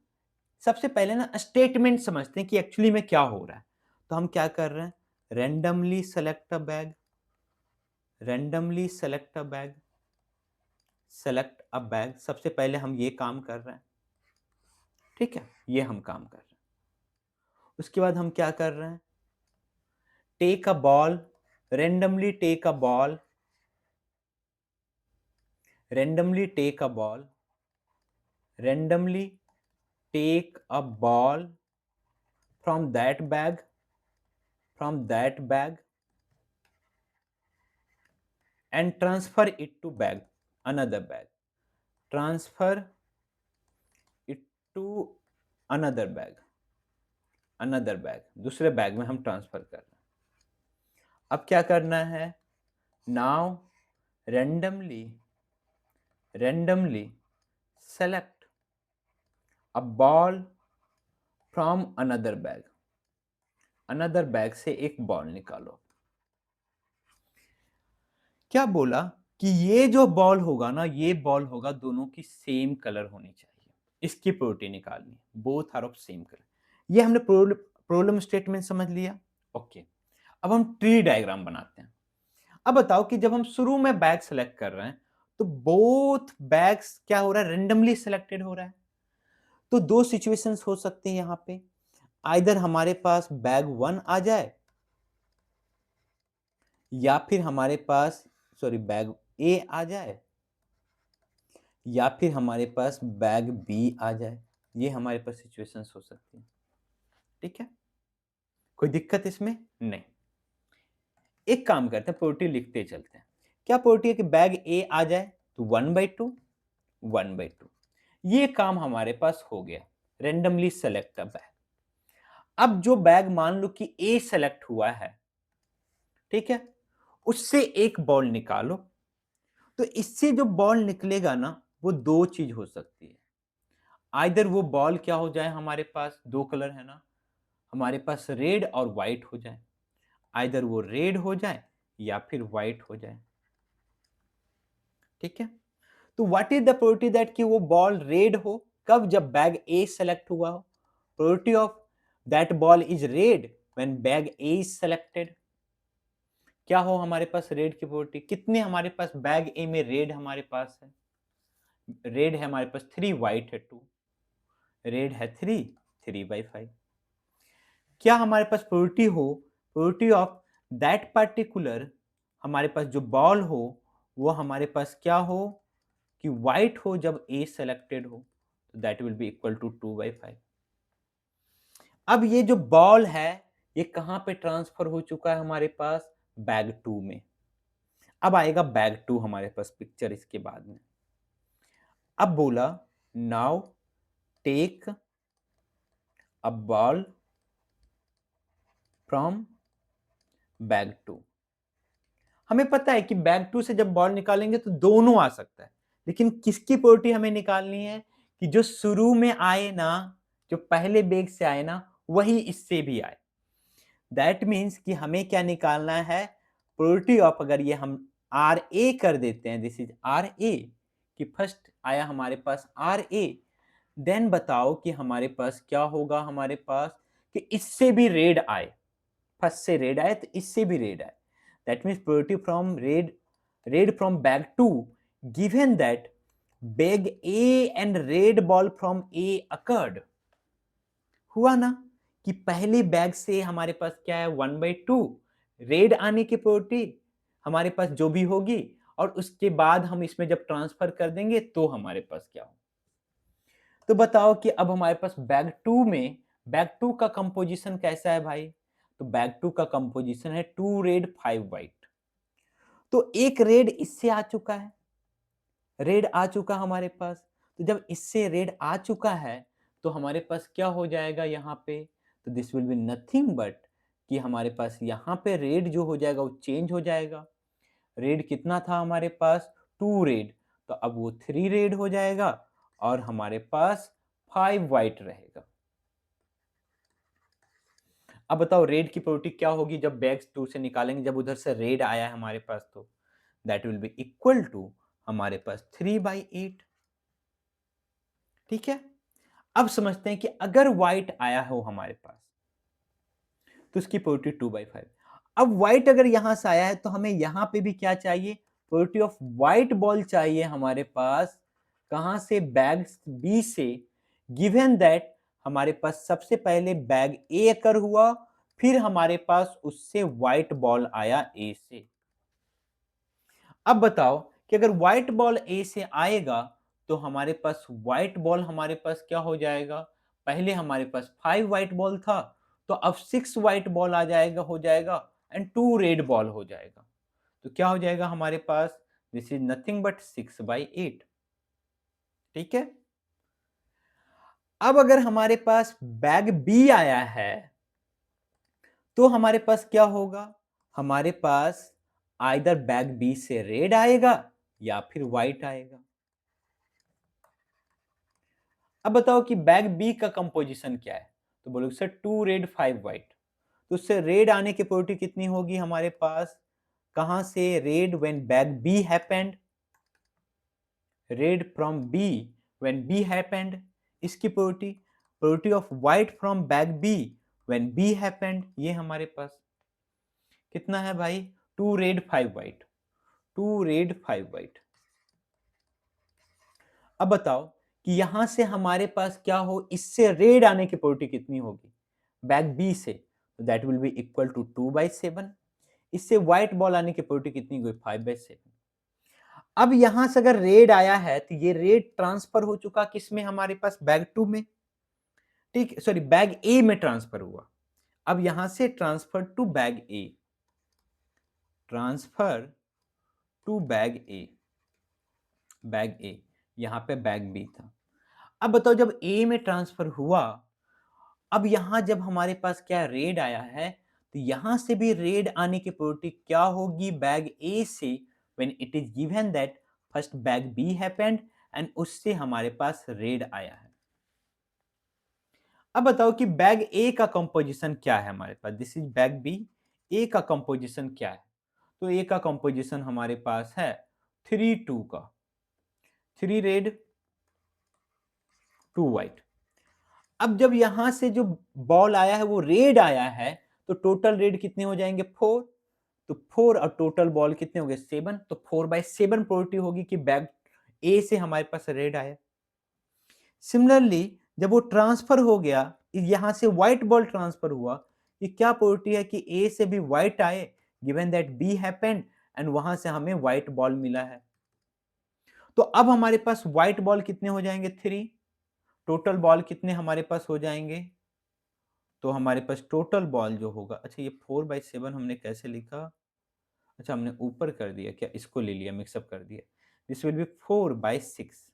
सबसे पहले ना स्टेटमेंट समझते हैं कि एक्चुअली में क्या हो रहा है। तो हम क्या कर रहे हैं, randomly select a bag, randomly select a bag, select a bag. सबसे पहले हम ये काम कर रहे हैं। ठीक है, ये हम काम कर रहे हैं। उसके बाद हम क्या कर रहे हैं, take a ball, randomly take a ball, randomly take a ball, randomly take a ball from that bag, from that bag, and transfer it to bag, another bag, transfer it to another bag, another bag, दूसरे bag में हम transfer कर रहे हैं। अब क्या करना है, now randomly select a ball from another bag, another bag से एक बॉल निकालो। क्या बोला कि ये जो बॉल होगा ना, ये बॉल होगा दोनों की सेम कलर होनी चाहिए, इसकी प्रोबेबिलिटी निकालनी, both are of same colour. ये हमने प्रॉब्लम स्टेटमेंट समझ लिया। ओके, अब हम ट्री डायग्राम बनाते हैं। अब बताओ कि जब हम शुरू में बैग सेलेक्ट कर रहे हैं, तो बोथ बैग्स क्या हो रहा है, रेंडमली सेलेक्टेड हो रहा है। तो दो सिचुएशंस हो सकती हैं यहां पे, आइदर हमारे पास बैग 1 आ जाए, या फिर हमारे पास सॉरी बैग ए आ जाए, या फिर हमारे पास बैग बी आ जाए। ये हमारे पास सिचुएशंस हो सकती है। ठीक है, कोई दिक्कत इसमें नहीं। एक काम करते हैं, प्रोबेबिलिटी लिखते चलते हैं। क्या प्रोबेबिलिटी है कि बैग ए आ जाए? तो 1/2, 1/2। ये काम हमारे पास हो गया। Randomly select a bag. अब जो बैग मान लो कि ए सेलेक्ट हुआ है, ठीक है, उससे एक बॉल निकालो। तो इससे जो बॉल निकलेगा ना, वो दो चीज हो सकती है। आइदर वो बॉल क्या हो जाए, हमारे पास दो कलर है ना, हमारे पास रेड और व्हाइट हो जाए। आइदर वो रेड हो जाए या फिर व्हाइट हो जाए, ठीक है। तो what is the probability that कि वो बॉल रेड हो? कब? जब बैग ए सेलेक्ट हुआ हो। Probability of that ball is red when bag A is selected. क्या हो हमारे पास रेड की प्रोबेबिलिटी? कितने हमारे पास बैग ए में रेड हमारे पास है? रेड है हमारे पास 3, व्हाइट है 2। रेड है 3, 3/5। क्या हमारे पास प्रोबेबिलिटी हो, प्रोबेबिलिटी ऑफ दैट पर्टिकुलर हमारे पास जो बॉल हो, वो हमारे पास क्या हो कि व्हाइट हो जब ए सेलेक्टेड हो, तो that will be equal to 2/5। अब ये जो बॉल है, ये कहां पे ट्रांसफर हो चुका है हमारे पास? बैग 2 में। अब आएगा बैग 2 हमारे पास पिक्चर इसके बाद में। अब बोला now take a ball from bag 2। हमें पता है कि बैग 2 से जब बॉल निकालेंगे तो दोनों आ सकता है, लेकिन किसकी प्रोबेबिलिटी हमें निकालनी है कि जो शुरू में आए ना, जो पहले बैग से आए ना, वही इससे भी आए। दैट मीन्स कि हमें क्या निकालना है? प्रोबेबिलिटी ऑफ, अगर ये हम आर ए कर देते हैं, दिस इज आर ए, कि फर्स्ट आया हमारे पास आर ए, देन बताओ कि हमारे पास क्या होगा, हमारे पास कि इससे भी रेड आए। फर्स्ट से रेड आए तो इससे भी रेड आए। That means probability from red from bag 2, given that bag A and red ball from A occurred. हुआ ना कि पहले बैग से हमारे पास क्या है? 1/2 रेड आने की प्रोबेबिलिटी हमारे पास जो भी होगी, और उसके बाद हम इसमें जब ट्रांसफर कर देंगे तो हमारे पास क्या हो। तो बताओ कि अब हमारे पास बैग 2 में बैग 2 का कंपोजिशन कैसा है भाई? तो बैग 2 का कंपोजिशन है 2 रेड 5 व्हाइट। तो एक रेड इससे आ चुका है, रेड आ चुका हमारे पास। तो जब इससे रेड आ चुका है, तो हमारे पास क्या हो जाएगा यहाँ पे? तो this will be nothing but कि हमारे पास यहाँ पे रेड जो हो जाएगा वो चेंज हो जाएगा। रेड कितना था हमारे पास? 2 रेड, तो अब वो 3 रेड हो जाएगा और हमारे पास 5 व्हाइट रहेगा। अब बताओ रेड की प्रोबेबिलिटी क्या होगी जब बैग 2 से निकालेंगे, जब उधर से रेड आया है हमारे पास, तो that will be equal to हमारे पास 3/8। ठीक है। अब समझते हैं कि अगर व्हाइट आया हो हमारे पास, तो उसकी प्रोबेबिलिटी 2/5। अब व्हाइट अगर यहां से आया है तो हमें यहां पे भी क्या चाहिए? प्रोबेबिलिटी ऑफ व्हाइट बॉल चाहिए हमारे पास। कहां से? बैग बी से, गिवन दैट हमारे पास सबसे पहले बैग ए अकर हुआ, फिर हमारे पास उससे व्हाइट बॉल आया ए से। अब बताओ कि अगर व्हाइट बॉल ए से आएगा, तो हमारे पास व्हाइट बॉल हमारे पास क्या हो जाएगा? पहले हमारे पास 5 व्हाइट बॉल था, तो अब 6 व्हाइट बॉल आ जाएगा, हो जाएगा, एंड 2 रेड बॉल हो जाएगा। तो क्या हो जाएगा हमारे पास? This is nothing but 6/8। ठीक है। अब अगर हमारे पास बैग बी आया है, तो हमारे पास क्या होगा? हमारे पास आइदर बैग बी से रेड आएगा या फिर व्हाइट आएगा। अब बताओ कि बैग बी का कंपोजिशन क्या है? तो बोलोगे सर 2 रेड 5 व्हाइट। तो उससे रेड आने की प्रोबेबिलिटी कितनी होगी हमारे पास? कहां से? Red when bag B happened, red from B when B happened, इसकी probability of white from bag B when B happened, ये हमारे पास कितना है भाई? 2 रेड 5 व्हाइट, 2 रेड 5 व्हाइट। अब बताओ कि यहां से हमारे पास क्या हो, इससे रेड आने की प्रोबेबिलिटी कितनी होगी बैग बी से? तो that will be equal to 2/7। इससे व्हाइट बॉल आने की प्रोबेबिलिटी कितनी हुई? 5/7। अब यहां से अगर रेड आया है, तो ये रेड ट्रांसफर हो चुका किसमें? हमारे पास बैग 2 में। ठीक, सॉरी, बैग ए में ट्रांसफर हुआ। अब यहां से transfer to bag A. Transfer to bag A, यहाँ पे बैग बी था। अब बताओ जब ए में ट्रांसफर हुआ, अब यहाँ जब हमारे पास क्या रेड आया है, तो यहाँ से भी रेड आने की प्रोबेबिलिटी क्या होगी बैग ए से, when it is given that first bag B happened and उससे हमारे पास रेड आया है। अब बताओ कि बैग ए का कंपोजिशन क्या है हमारे पास, दिस इज बैग बी, ए का कंपोजिशन क्या है? तो ए का कंपोजिशन हमारे पास है 3-2 का, 3 रेड 2 व्हाइट। अब जब यहां से जो बॉल आया है वो रेड आया है, तो टोटल रेड कितने हो जाएंगे 4, तो 4 और टोटल बॉल कितने हो गए 7, तो 4/7 प्रोबेबिलिटी होगी कि बैग ए से हमारे पास रेड आया। सिमिलरली जब वो ट्रांसफर हो गया, यहां से व्हाइट बॉल ट्रांसफर हुआ, ये क्या प्रोबेबिलिटी है कि ए से भी व्हाइट आए, given that B happened and वहां से हमें व्हाइट बॉल मिला है। तो अब हमारे पास व्हाइट बॉल कितने हो जाएंगे 3, टोटल बॉल कितने हमारे पास हो जाएंगे, तो हमारे पास टोटल बॉल जो होगा, अच्छा ये 4/7 हमने कैसे लिखा, अच्छा हमने ऊपर कर दिया क्या, इसको ले लिया, मिक्सअप कर दिया, दिस विल बी 4/6,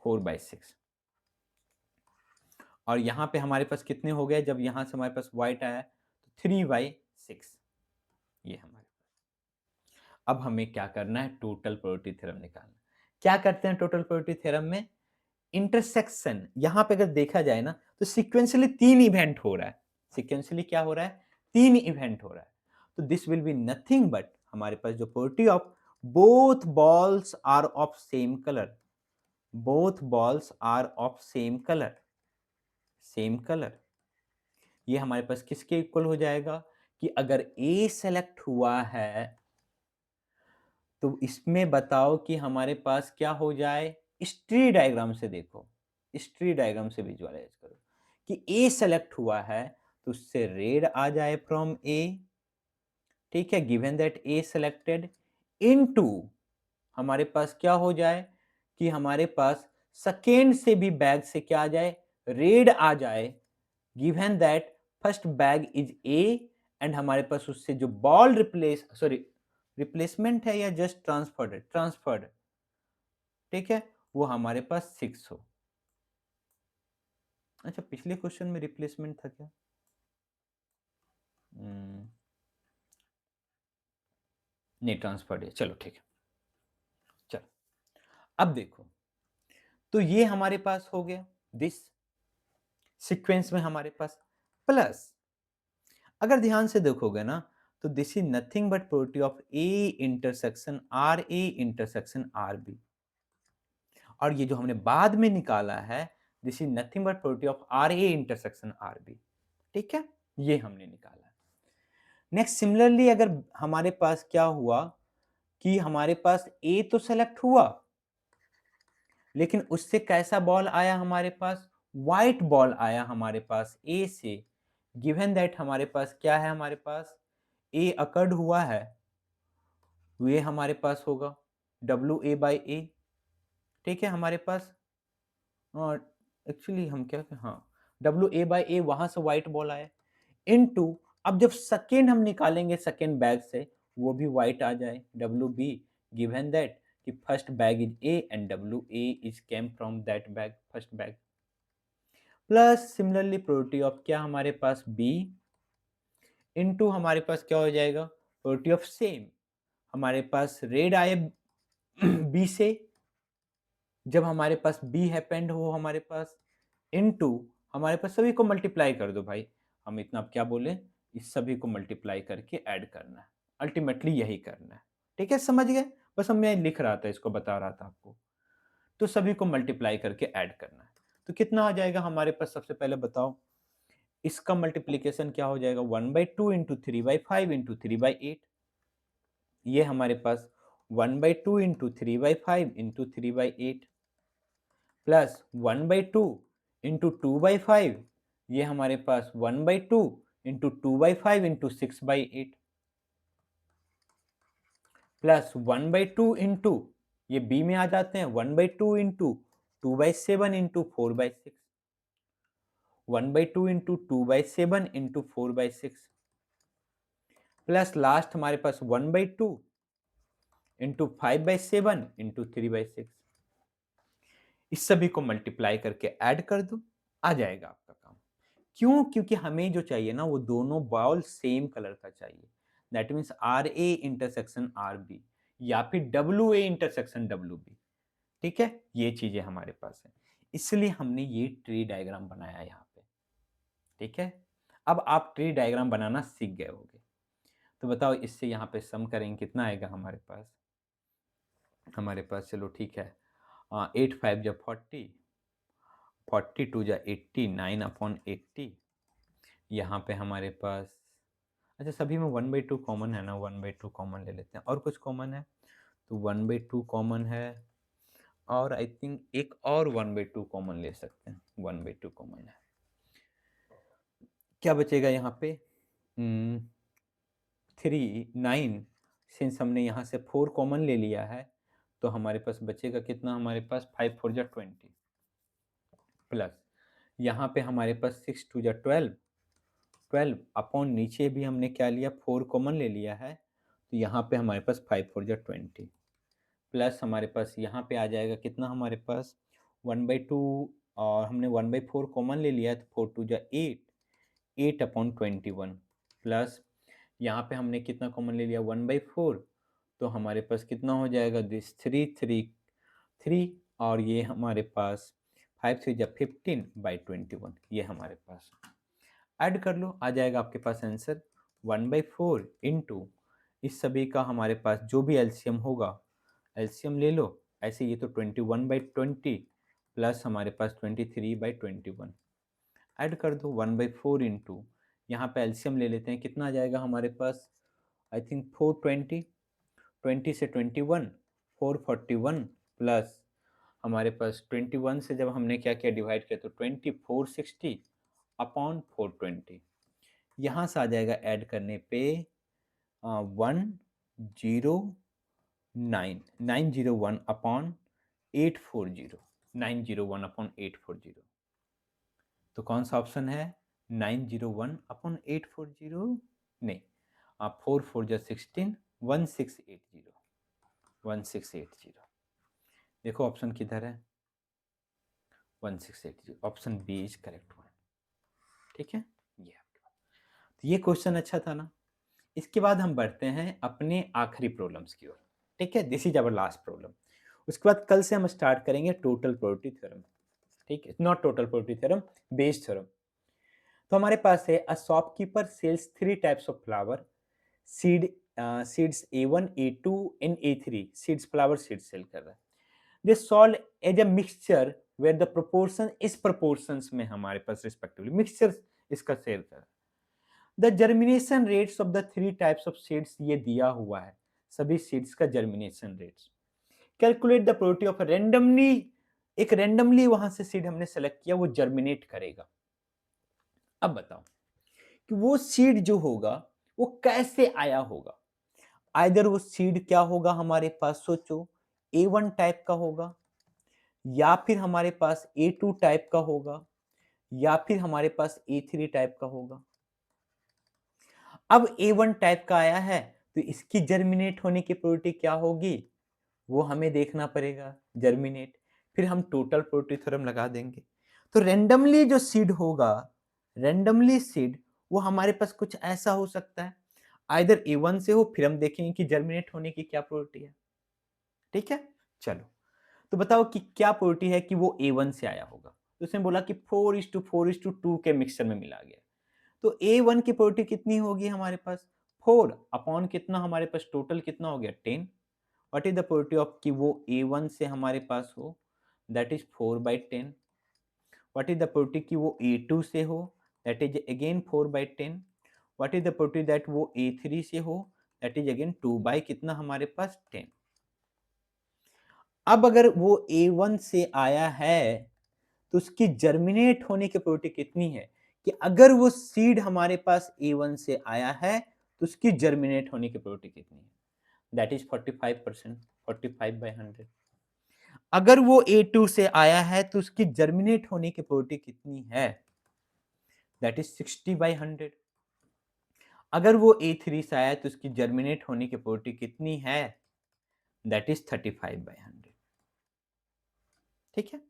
4/6। और यहाँ पे हमारे पास कितने हो गए, जब यहाँ से हमारे पास व्हाइट आया तो 3/6, ये हमारे पास। अब हमें क्या करना है, टोटल प्रोबेबिलिटी थ्योरम निकालना। क्या करते हैं टोटल प्रोबेबिलिटी थ्योरम में, इंटरसेक्शन, यहाँ पे अगर देखा जाए ना तो सिक्वेंशियली 3 इवेंट हो रहा है, सिक्वेंशियली क्या हो रहा है, 3 इवेंट हो रहा है। तो this will be nothing but हमारे पास जो probability of both balls are of same colour, both balls are of same colour, same colour, ये हमारे पास किसके इक्वल हो जाएगा कि अगर ए सेलेक्ट हुआ है तो इसमें बताओ कि हमारे पास क्या हो जाए, इस ट्री डायग्राम से देखो, इस ट्री डायग्राम से विजुअलाइज करो कि ए सेलेक्ट हुआ है तो उससे रेड आ जाए फ्रॉम ए, ठीक है, given that A selected, into हमारे पास क्या हो जाए कि हमारे पास सेकेंड से भी बैग से क्या आ जाए, रेड आ जाए, given that first bag is A and हमारे पास उससे जो बॉल रिप्लेसमेंट है या जस्ट ट्रांसफर्ड, ठीक है, वो हमारे पास 6 हो। अच्छा पिछले क्वेश्चन में रिप्लेसमेंट था क्या, नहीं ट्रांसफर्ड है, चलो ठीक है, चलो अब देखो, तो ये हमारे पास हो गया दिस सीक्वेंस में हमारे पास, प्लस अगर ध्यान से देखोगे ना तो this is nothing but probability of A intersection R B, और ये जो हमने बाद में निकाला है this is nothing but probability of R A intersection R B, ठीक है, ये हमने निकाला है। नेक्स्ट सिमिलरली अगर हमारे पास क्या हुआ कि हमारे पास ए तो सेलेक्ट हुआ, लेकिन उससे कैसा बॉल आया हमारे पास, व्हाइट बॉल आया हमारे पास ए से, गिवन दैट हमारे पास क्या है, हमारे पास ए अकर्ड हुआ है, ये हमारे पास होगा WA/A, ठीक है हमारे पास, और एक्चुअली हम क्या, हाँ WA/A वहां से व्हाइट बॉल आया, इनटू अब जब सेकेंड हम निकालेंगे सेकेंड बैग से वो भी व्हाइट आ जाए WB, गिवन दैट कि first bag is A and WA is came from that bag, first bag, plus similarly probability of क्या हमारे पास B इनटू हमारे पास क्या हो जाएगा, प्रोबेबिलिटी ऑफ सेम, हमारे पास रेड आए B से, जब हमारे पास B हैपेंड हो हमारे पास, इनटू हमारे पास सभी को मल्टीप्लाई कर दो भाई, हम इतना अब क्या बोले, इस सभी को मल्टीप्लाई करके ऐड करना है, अल्टीमेटली यही करना है, ठीक है समझ गए, बस मैं लिख रहा था, इसको बता रहा था आपको, तो सभी को मल्टीप्लाई करके ऐड करना है, तो कितना आ जाएगा हमारे पास, सबसे पहले बताओ इसका मल्टीप्लीकेशन क्या हो जाएगा, 1/2 इंटू 3/5 इंटू 3/8, ये हमारे पास 1/2 इंटू 3/5 इंटू 3/8 प्लस 1/2 इंटू 2/5, ये हमारे पास 1/2 इंटू 2/5 इंटू 6/8 प्लस 1/2 इंटू, ये बी में आ जाते हैं 1/2 into 2/7 into 4/6, 1/2 into 2/7 into 4/6 plus last हमारे पास 1/2 इंटू 5/7 इंटू 3/6। इस सभी को मल्टीप्लाई करके ऐड कर दो, आ जाएगा आपका काम। क्यों? क्योंकि हमें जो चाहिए ना वो दोनों बॉल सेम कलर का चाहिए। That means R A intersection R B या फिर W A intersection W B. ठीक है, ये चीजें हमारे पास है, इसलिए हमने ये ट्री डायग्राम बनाया यहाँ पे। ठीक है, अब आप ट्री डायग्राम बनाना सीख गए होंगे। तो बताओ इससे यहाँ पे सम करेंगे कितना आएगा हमारे पास? हमारे पास चलो ठीक है, 8 5 जब 40, 42 जा 80, 9/80। यहाँ पे हमारे पास, अच्छा सभी में 1/2 कॉमन है ना, 1/2 कॉमन ले लेते हैं। और कुछ कॉमन है तो 1/2 कॉमन है, और आई थिंक एक और 1/2 कॉमन ले सकते हैं, 1/2 कॉमन है। क्या बचेगा यहाँ पे? 3 9, सिंस हमने यहाँ से 4 कॉमन ले लिया है तो हमारे पास बचेगा कितना? हमारे पास 5 4 जा 20, प्लस यहाँ पे हमारे पास 6 2 जा 12, 12 अपॉन नीचे भी हमने क्या लिया? 4 कॉमन ले लिया है, तो यहाँ पे हमारे पास 5 4 जा 20, प्लस हमारे पास यहाँ पे आ जाएगा कितना? हमारे पास 1/2, और हमने 1/4 कॉमन ले लिया है तो 4 2 जा 8, 8/21, प्लस यहाँ पे हमने कितना कॉमन ले लिया? 1/4, तो हमारे पास कितना हो जाएगा? दिस 3 3 3, और ये हमारे पास 5 3 जा 15/21, ये हमारे पास। ऐड कर लो, आ जाएगा आपके पास आंसर 1/4 इंटू इस सभी का हमारे पास जो भी एलसीएम होगा, एलसीएम ले लो। ऐसे ये तो 21/20 प्लस हमारे पास 23/21, ऐड कर दो 1/4 इंटू, यहाँ पे एलसीएम ले लेते हैं, कितना आ जाएगा हमारे पास? आई थिंक 420, 20 से 21, 441, प्लस हमारे पास 21 से जब हमने क्या किया? डिवाइड किया तो 2460 अपॉन 420, यहाँ से आ जाएगा ऐड करने पे 901 अपॉन 840, 901 अपॉन 840। तो कौन सा ऑप्शन है? 901 अपॉन 840? नहीं, 4 4 जा 16, 1680, 1680। देखो ऑप्शन किधर है? 1680, option B is correct one. ठीक है, ये आपके पास। तो ये क्वेश्चन अच्छा था ना। इसके बाद हम बढ़ते हैं अपने आखिरी प्रॉब्लम्स की ओर। ठीक है, this is our last problem. उसके बाद कल से हम स्टार्ट करेंगे टोटल प्रोबेबिलिटी थ्योरम। ठीक है, not total probability theorem, Bayes theorem. तो हमारे पास है a shopkeeper sells 3 types of flower, seeds A1 A2 and A3, seeds flower seeds sell कर रहा है। They solve as a mixture where the proportion इस प्रोपोर्शंस में हमारे पास रिस्पेक्टिवली मिक्सचर इसका सेल कर रहा है। The germination rates of the 3 types of seeds ये दिया हुआ है, सभी सीड्स का germination rates. Calculate the probability of randomly, एक रैंडमली वहां से सीड हमने सेलेक्ट किया, वो जर्मिनेट करेगा। अब बताओ कि वो सीड जो होगा वो कैसे आया होगा। आइदर वो सीड क्या होगा हमारे पास, सोचो A1 टाइप का होगा, या फिर हमारे पास A2 टाइप का होगा, या फिर हमारे पास A3 टाइप का होगा। अब A1 टाइप का आया है तो इसकी जर्मिनेट होने की प्रोबेबिलिटी क्या होगी, वो हमें देखना पड़ेगा जर्मिनेट। फिर हम टोटल प्रोबेबिलिटी थ्योरम लगा देंगे। तो रैंडमली जो सीड होगा, रैंडमली सीड वो हमारे पास कुछ ऐसा हो सकता है, आइदर A1 से हो, फिर हम देखेंगे कि जर्मिनेट होने की क्या प्रोबेबिलिटी है। ठीक है, चलो तो बताओ कि क्या प्रोबेबिलिटी है कि वो A1 से आया होगा। तो उसने बोला कि 4:4:2 के मिक्सचर में मिला गया। तो A1 की प्रोबेबिलिटी कितनी होगी हमारे पास? 4 अपॉन कितना हमारे पास टोटल कितना हो गया? 10। What is the probability of कि वो A1 से हमारे पास हो? That is 4/10। What is the probability कि वो A2 से हो? That is again 4/10। What is the probability that वो A3 से हो? दैट इज अगेन 2 बाई कितना हमारे पास? 10। अब अगर वो A1 से आया है तो उसकी जर्मिनेट होने की प्रोबेबिलिटी कितनी है, कि अगर वो सीड हमारे पास A1 से आया है तो उसकी जर्मिनेट होने की प्रोबेबिलिटी कितनी है? That is 45%, 45/100। अगर वो A2 से आया है तो उसकी जर्मिनेट होने की प्रोबेबिलिटी कितनी है? That is 60/100। अगर वो A3 से आया है तो उसकी जर्मिनेट होने की प्रोबेबिलिटी कितनी है? That is 35/100। ठीक है?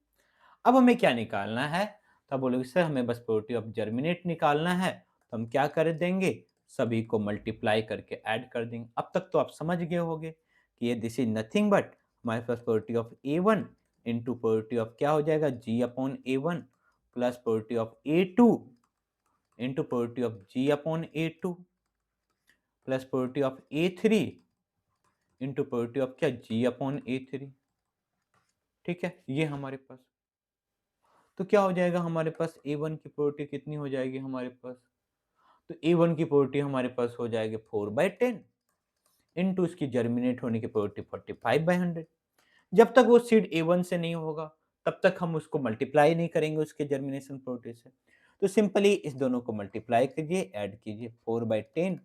अब हमें क्या निकालना है? तो आप बोलोगे सर हमें बस प्रोबेबिलिटी ऑफ जर्मिनेट निकालना है, तो हम क्या कर देंगे? सभी को मल्टीप्लाई करके ऐड कर देंगे। अब तक तो आप समझ गए होंगे कि ये दिस इज़ नथिंग बट हमारे पास probability of A1 into probability of क्या हो जाएगा? G/A1 plus probability of A2 into probability of G/A2 plus probability of A3 into probability of क्या? G/A3। ठीक है? ये हमारे पास। तो क्या हो जाएगा हमारे पास? A1 की प्रोबेबिलिटी कितनी हो जाएगी हमारे पास? तो A1 की प्रोबेबिलिटी हमारे पास हो जाएगी 4/10 इंटू इसकी जर्मिनेट होने की प्रोबेबिलिटी 45/100। जब तक वो सीड A1 से नहीं होगा, तब तक हम उसको मल्टीप्लाई नहीं करेंगे उसके जर्मिनेशन प्रोबेबिलिटी से। तो सिंपली इस दोनों को मल्टीप्लाई कीजिए, ऐड कीजिए 4/10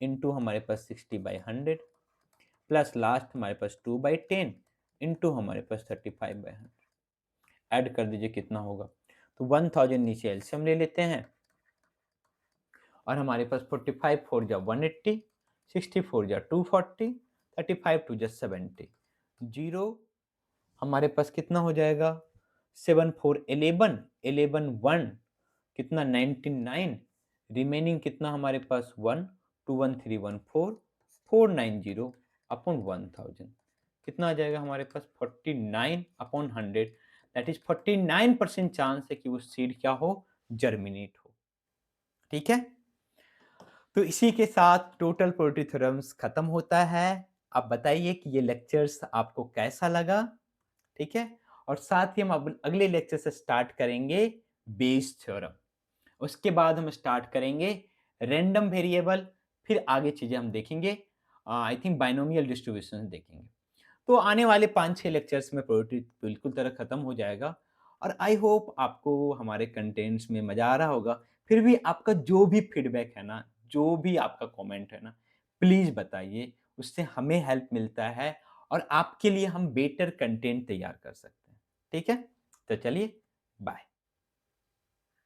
इंटू हमारे पास 60/100 प्लस लास्ट हमारे पास 2/10 इंटू हमारे पास 35/100। ऐड कर दीजिए कितना होगा? तो 1000 नीचे एलसीएम ले लेते हैं और हमारे पास 45 4 जा 180, 64 जा 240, 35 2 जा 70। 0 हमारे पास कितना हो जाएगा? 7 4 11, 11 1 कितना 99, रिमेनिंग कितना हमारे पास 1, 21314, 490 अपॉन 1000 कितना आ जाएगा हमारे पास? 49 अपॉन 100 दैट इज 49% चांस है कि वो सीड क्या हो? जर्मिनेट हो। ठीक है? तो इसी के साथ टोटल प्रोबेबिलिटी थ्योरम्स खत्म होता है। आप बताइए कि ये लेक्चर्स आपको कैसा लगा? ठीक है? और साथ ही हम अब अगले लेक्चर से स्टार्ट करेंगे बेस थ्योरम। उसके बाद हम स्टार्ट करेंगे रैंडम वेरिएबल, फिर आगे चीज़ें हम देखेंगे आई थिंक बाइनोमियल डिस्ट्रीब्यूशन देखेंगे। तो आने वाले 5-6 लेक्चर्स में प्रोबेबिलिटी बिल्कुल तरह खत्म हो जाएगा और आई होप आपको हमारे कंटेंट्स में मज़ा आ रहा होगा। फिर भी आपका जो भी फीडबैक है ना, जो भी आपका कमेंट है ना, प्लीज़ बताइए, उससे हमें हेल्प मिलता है और आपके लिए हम बेटर कंटेंट तैयार कर सकते हैं। ठीक है? तो चलिए, बाय।